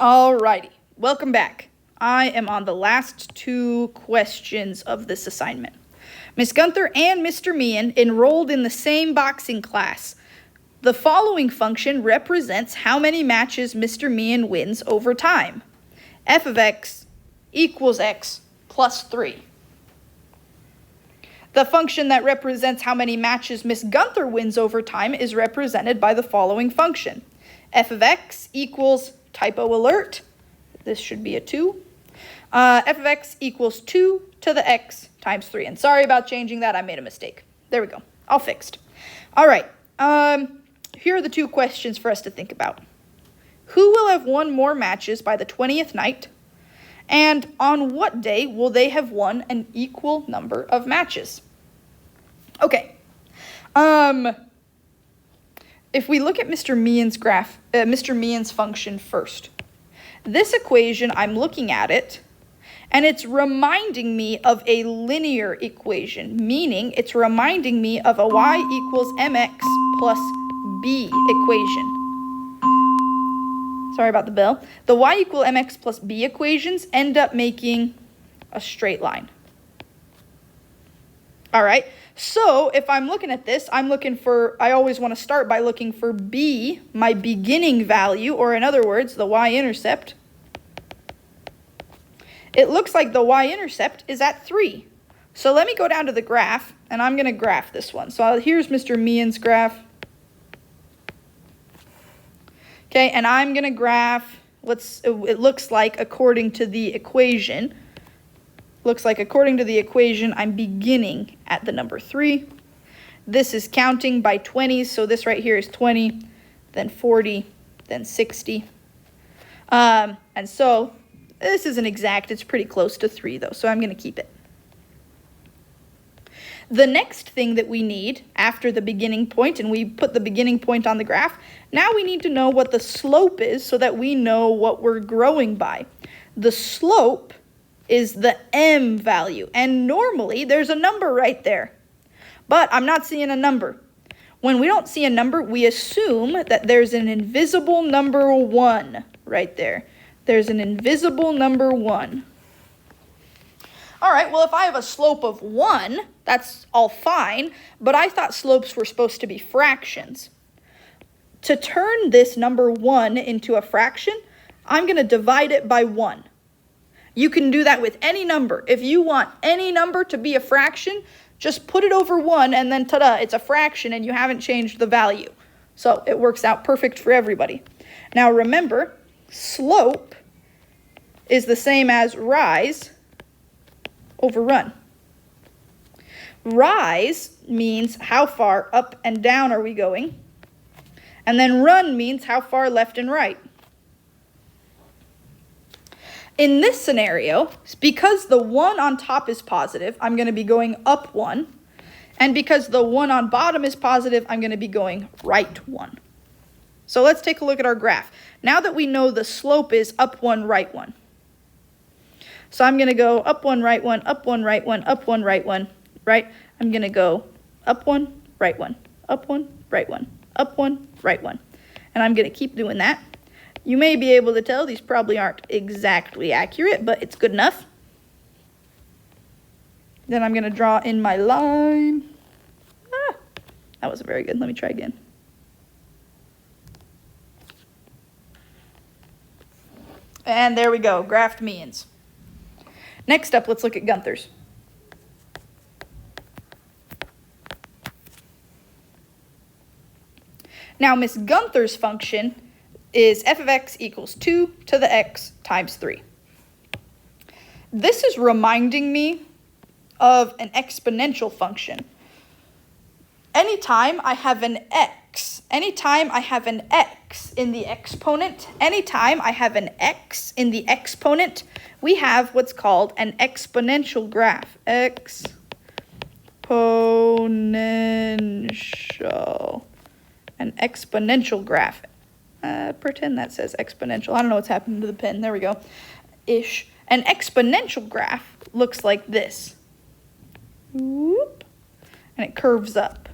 Alrighty, welcome back. I am on the last two questions of this assignment. Miss Gunther and Mr. Meehan enrolled in the same boxing class. The following function represents how many matches Mr. Meehan wins over time. F of x equals x plus 3. The function that represents how many matches Miss Gunther wins over time is represented by the following function. F of x equals, typo alert, this should be a 2. F of x equals 2 to the x times 3. And sorry about changing that, I made a mistake. There we go, all fixed. All right, here are the two questions for us to think about. Who will have won more matches by the 20th night? And on what day will they have won an equal number of matches? Okay. If we look at Mr. Meehan's graph, Mr. Meehan's function first. This equation, I'm looking at it, and it's reminding me of a linear equation, meaning it's reminding me of a y equals mx plus b equation. Sorry about the bell. The y equal mx plus b equations end up making a straight line. All right, so if I'm looking at this, I always want to start by looking for b, my beginning value, or in other words, the y-intercept. It looks like the y-intercept is at 3. So let me go down to the graph, and I'm going to graph this one. So here's Mr. Meehan's graph. Okay, and I'm going to graph it looks like according to the equation. I'm beginning at the number 3. This is counting by 20s, so this right here is 20, then 40, then 60. And so this isn't exact. It's pretty close to 3, though, so I'm going to keep it. The next thing that we need after the beginning point, and we put the beginning point on the graph, now we need to know what the slope is so that we know what we're growing by. The slope is the m value, and normally there's a number right there, but I'm not seeing a number. When we don't see a number, we assume that there's an invisible number 1 right there. There's an invisible number 1. All right, well, if I have a slope of 1, that's all fine, but I thought slopes were supposed to be fractions. To turn this number 1 into a fraction, I'm going to divide it by 1. You can do that with any number. If you want any number to be a fraction, just put it over 1 and then ta-da, it's a fraction and you haven't changed the value. So it works out perfect for everybody. Now remember, slope is the same as rise over run. Rise means how far up and down are we going, and then run means how far left and right. In this scenario, because the 1 on top is positive, I'm going to be going up 1, and because the 1 on bottom is positive, I'm going to be going right 1. So let's take a look at our graph. Now that we know the slope is up 1, right 1. So I'm going to go up 1, right 1, up 1, right 1, up 1, right 1, right? I'm going to go up 1, right 1, up 1, right 1, up 1, right 1. And I'm going to keep doing that. You may be able to tell these probably aren't exactly accurate, but it's good enough. Then I'm going to draw in my line. That wasn't very good. Let me try again. And there we go, graphed Meehan's. Next up, let's look at Gunther's. Now, Miss Gunther's function is f of x equals 2 to the x times 3. This is reminding me of an exponential function. Anytime I have an x in the exponent, we have what's called an exponential graph. An exponential graph. Pretend that says exponential. I don't know what's happened to the pen. There we go. Ish. An exponential graph looks like this. Whoop. And it curves up.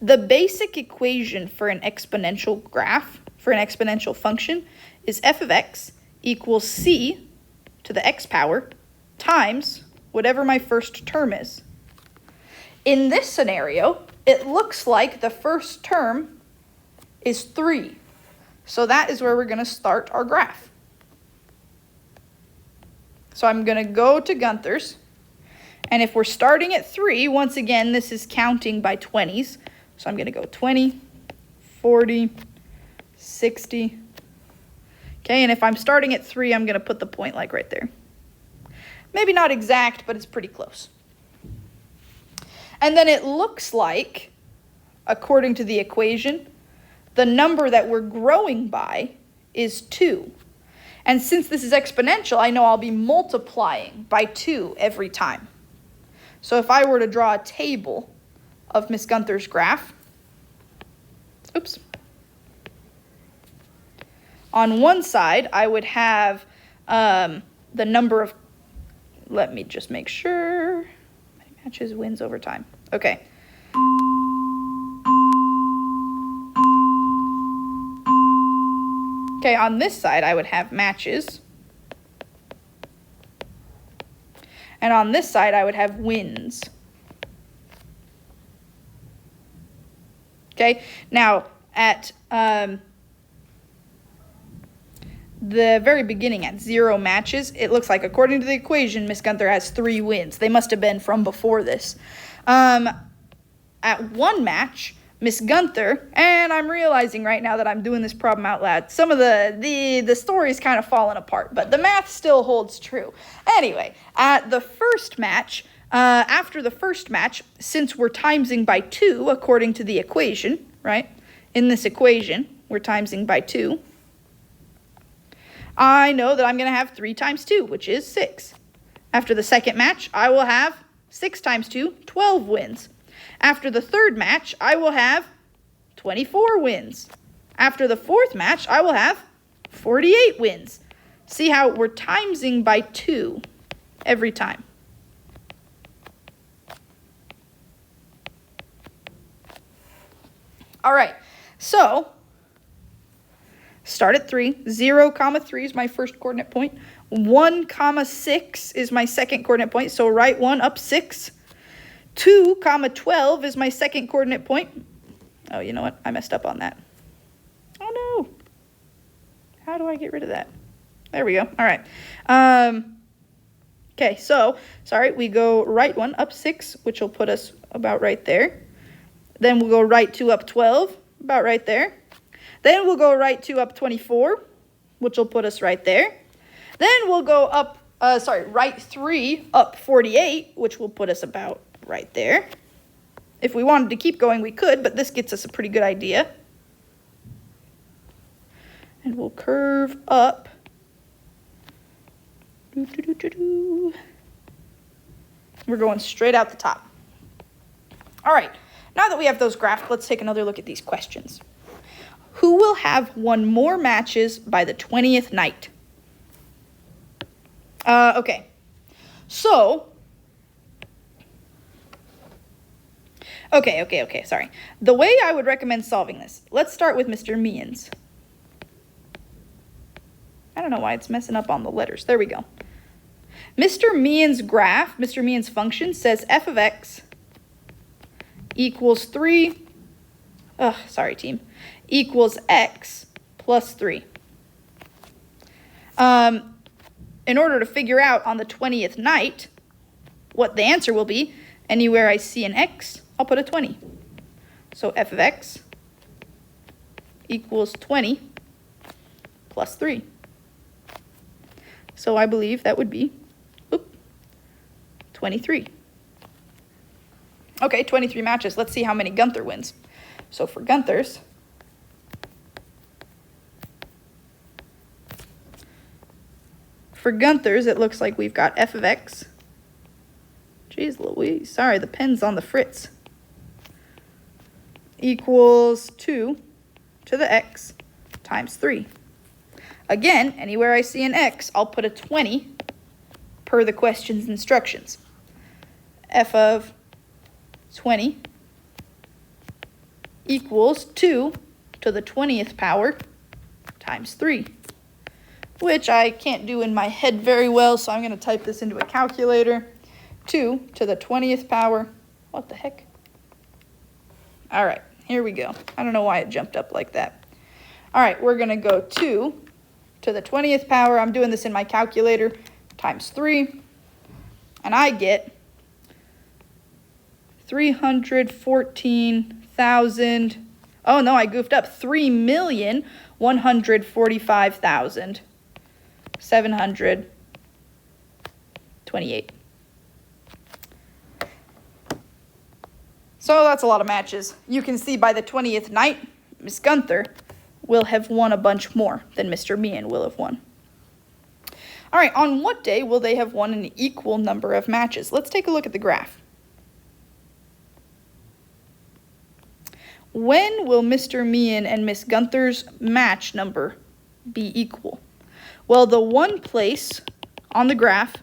The basic equation for an exponential graph for an exponential function is f of x equals c to the x power times whatever my first term is. In this scenario, it looks like the first term is 3. So that is where we're going to start our graph. So I'm going to go to Gunther's. And if we're starting at 3, once again, this is counting by 20s. So I'm going to go 20, 40, 60. Okay, and if I'm starting at 3, I'm going to put the point like right there. Maybe not exact, but it's pretty close. And then it looks like, according to the equation, the number that we're growing by is 2. And since this is exponential, I know I'll be multiplying by 2 every time. So if I were to draw a table of Miss Gunther's graph, oops. On one side, I would have the number of, let me just make sure, matches wins over time. Okay. Okay, on this side, I would have matches. And on this side, I would have wins. Okay, now at the very beginning, at 0 matches, it looks like, according to the equation, Miss Gunther has 3 wins. They must have been from before this. At 1 match, Miss Gunther, and I'm realizing right now that I'm doing this problem out loud, some of the story's kind of fallen apart, but the math still holds true. Anyway, at the first match, after the first match, since we're timesing by 2, according to the equation, right? In this equation, we're timesing by 2. I know that I'm going to have 3 times 2, which is 6. After the second match, I will have 6 times 2, 12 wins. After the third match, I will have 24 wins. After the fourth match, I will have 48 wins. See how we're timesing by 2 every time. All right, so start at 3. 0, 3 is my first coordinate point. 1, 6 is my second coordinate point, so right 1 up 6. 2, 12 is my second coordinate point. Oh, you know what? I messed up on that. Oh, no. How do I get rid of that? There we go. All right. Okay, so, sorry, we go right 1 up 6, which will put us about right there. Then we'll go right 2 up 12, about right there. Then we'll go right 2 up 24, which will put us right there. Then we'll go up, right 3 up 48, which will put us about right there. If we wanted to keep going, we could, but this gets us a pretty good idea. And we'll curve up. We're going straight out the top. All right, now that we have those graphs, let's take another look at these questions. Who will have won more matches by the 20th night? Okay, so, okay, sorry. The way I would recommend solving this, let's start with Mr. Meehan's. I don't know why it's messing up on the letters. There we go. Mr. Meehan's graph, Mr. Meehan's function says f of x equals 3, equals x plus 3. In order to figure out on the 20th night what the answer will be, anywhere I see an x, I'll put a 20. So f of x equals 20 plus 3. So I believe that would be 23. Okay, 23 matches. Let's see how many Gunther wins. So for Gunther's, it looks like we've got f of x. Jeez Louise, sorry, the pen's on the fritz. Equals 2 to the x times 3. Again, anywhere I see an x, I'll put a 20 per the question's instructions. F of 20 equals 2 to the 20th power times 3, which I can't do in my head very well, so I'm going to type this into a calculator. 2 to the 20th power. What the heck? All right, here we go. I don't know why it jumped up like that. All right, we're going to go 2 to the 20th power. I'm doing this in my calculator, times 3. And I get 314,000. Oh, no, I goofed up. 3,145,728. So that's a lot of matches. You can see by the 20th night, Miss Gunther will have won a bunch more than Mr. Meehan will have won. All right, on what day will they have won an equal number of matches? Let's take a look at the graph. When will Mr. Meehan and Miss Gunther's match number be equal? Well, the one place on the graph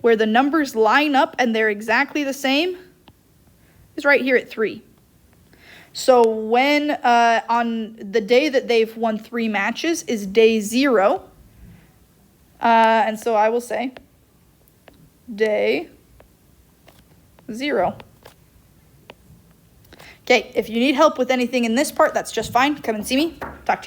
where the numbers line up and they're exactly the same is right here at 3. So when on the day that they've won 3 matches is day 0. And so I will say day 0. Okay, if you need help with anything in this part, that's just fine. Come and see me. Talk to you later.